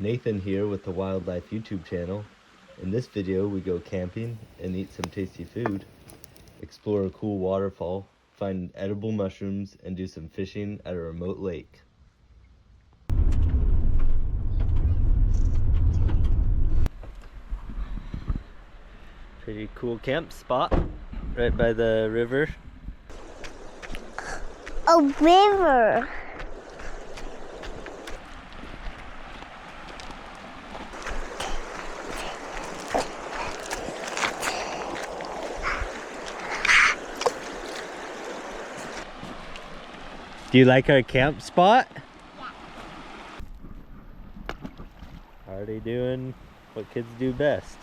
Nathan here with the Wildlife YouTube channel. In this video we go camping and eat some tasty food, explore a cool waterfall, find edible mushrooms, and do some fishing at a remote lake. Pretty cool camp spot right by the river. A river. Do you like our camp spot? Yeah. Already doing what kids do best.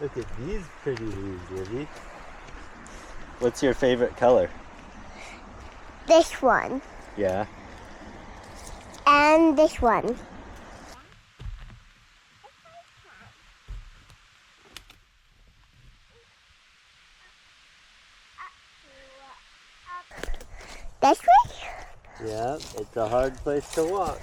Look at these pretty leaves, Livy. What's your favorite color? This one. Yeah. And this one. This way? Yeah, it's a hard place to walk.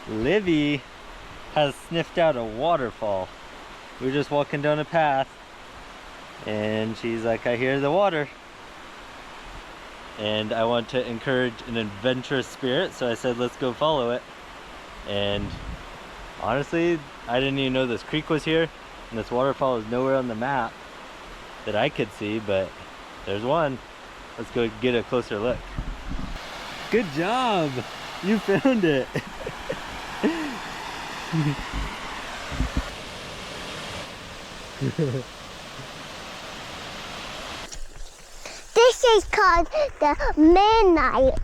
Livy has sniffed out a waterfall. We were just walking down a path and she's like, I hear the water. And I want to encourage an adventurous spirit, so I said, let's go follow it. And honestly, I didn't even know this creek was here, and this waterfall is nowhere on the map that I could see, but there's one. Let's go get a closer look. Good job! You found it! This is called the midnight.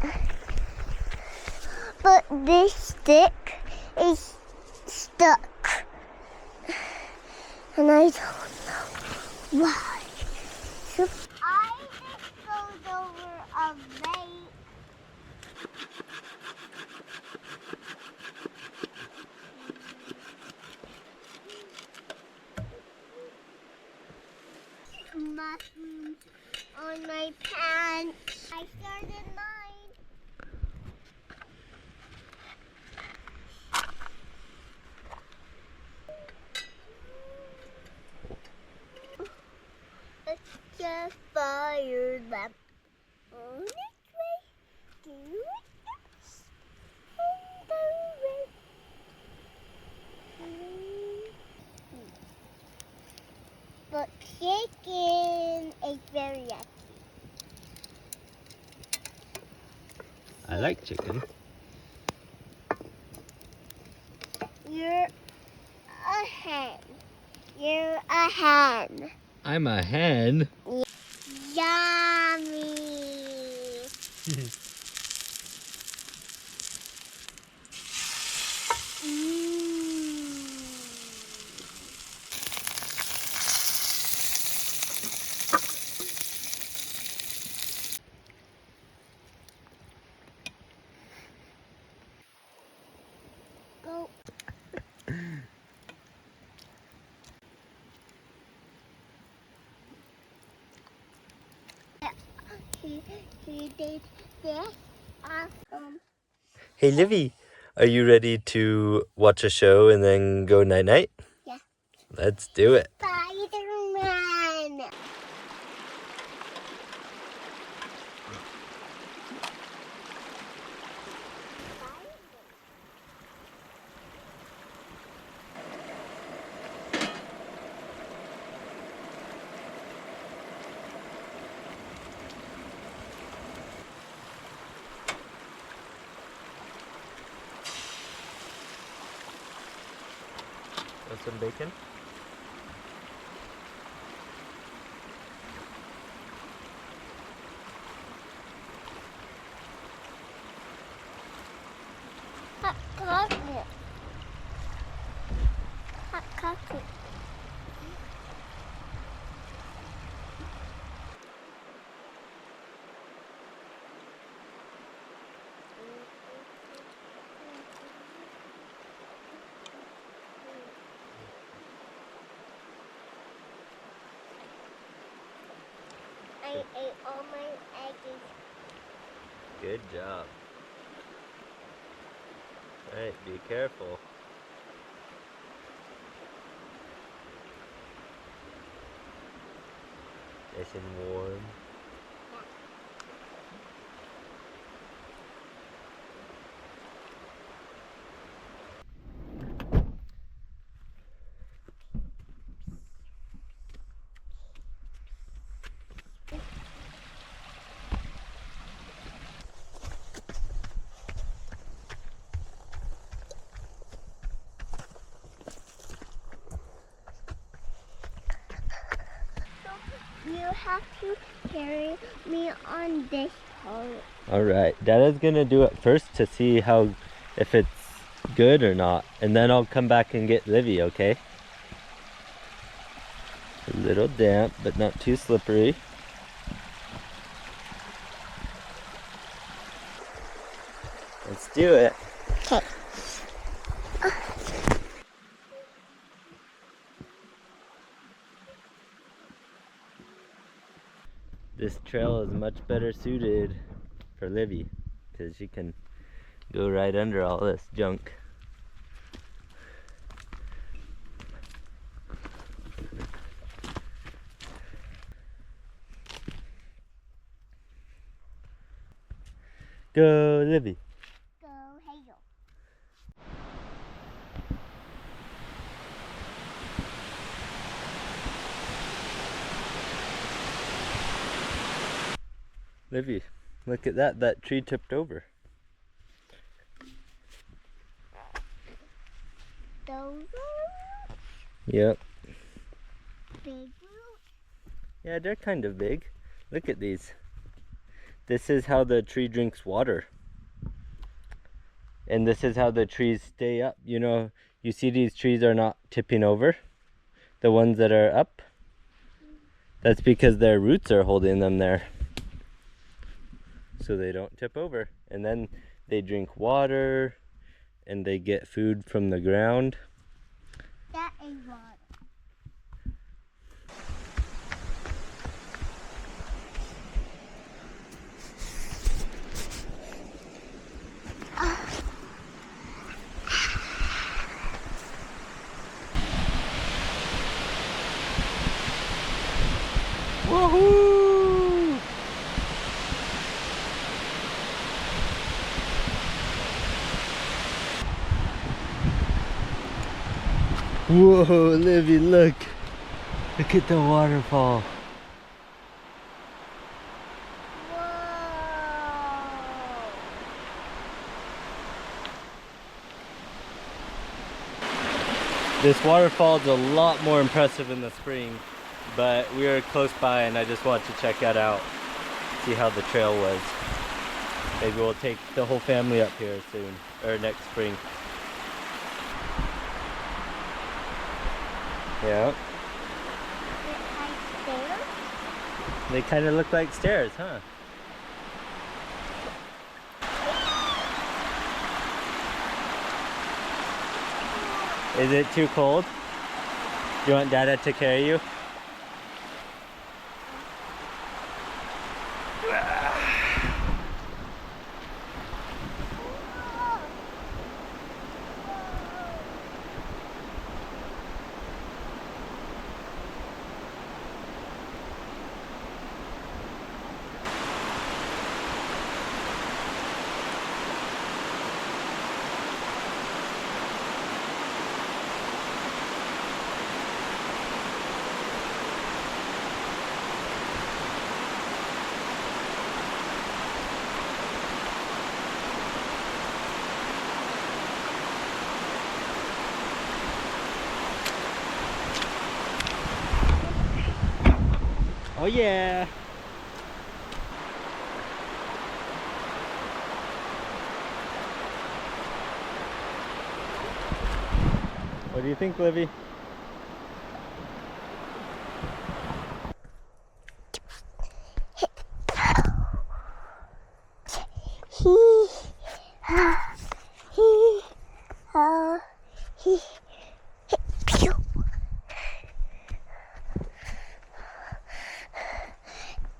But this stick is stuck. And I don't know why. So I just rode over a lake. Mushrooms on my pants. I started mine. Let's just fire them. On its way, do it next. On the way. But chicken is very yucky. I like chicken. You're a hen. You're a hen. I'm a hen. Yummy. Go. He did this. Awesome. Hey Livy, are you ready to watch a show and then go night-night? Yeah. Let's do it. Spider-Man. Want some bacon? Hot chocolate. Hot chocolate. ate all my eggs. Good job. Alright, be careful. Nice and warm. You have to carry me on this boat. Alright, Dada's gonna do it first to see if it's good or not. And then I'll come back and get Livy, okay? A little damp, but not too slippery. Let's do it. Okay. This trail is much better suited for Livy because she can go right under all this junk. Go, Livy. Go, Hazel. Livy, look at that. That tree tipped over. Those are Yep. big roots. Yeah, they're kind of big. Look at these. This is how the tree drinks water. And this is how the trees stay up. You know, you see these trees are not tipping over. The ones that are up. That's because their roots are holding them there. So they don't tip over. And then they drink water and they get food from the ground. That is water. Woohoo! Whoa, Livy, look. Look at the waterfall. Whoa. This waterfall is a lot more impressive in the spring, but we are close by and I just wanted to check that out, see how the trail was. Maybe we'll take the whole family up here soon, or next spring. Yeah. They kind of look like stairs, huh? Is it too cold? Do you want Dada to carry you? Oh yeah! What do you think, Livy?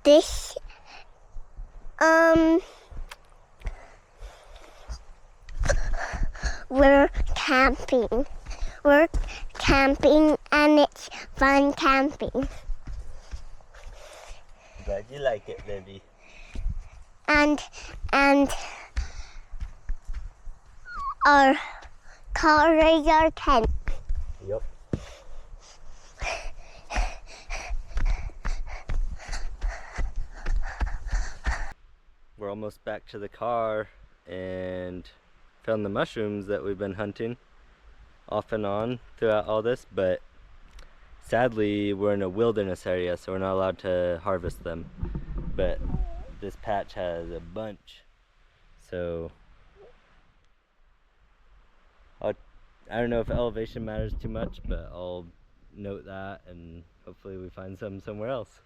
This we're camping. We're camping and it's fun camping. Glad you like it, Libby. And our car is our tent. Yep. We're almost back to the car and found the mushrooms that we've been hunting off and on throughout all this, but sadly we're in a wilderness area, so we're not allowed to harvest them. But this patch has a bunch, so I don't know if elevation matters too much, but I'll note that and hopefully we find some somewhere else.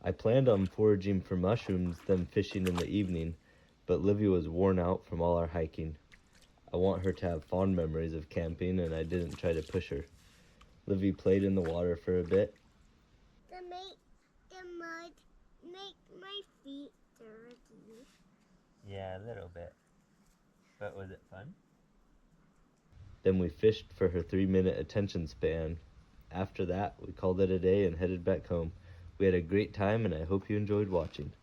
I planned on foraging for mushrooms, then fishing in the evening, but Livy was worn out from all our hiking. I want her to have fond memories of camping, and I didn't try to push her. Livy played in the water for a bit. The mud make my feet dirty. Yeah, a little bit. But was it fun? Then we fished for her 3-minute attention span. After that, we called it a day and headed back home. We had a great time, and I hope you enjoyed watching.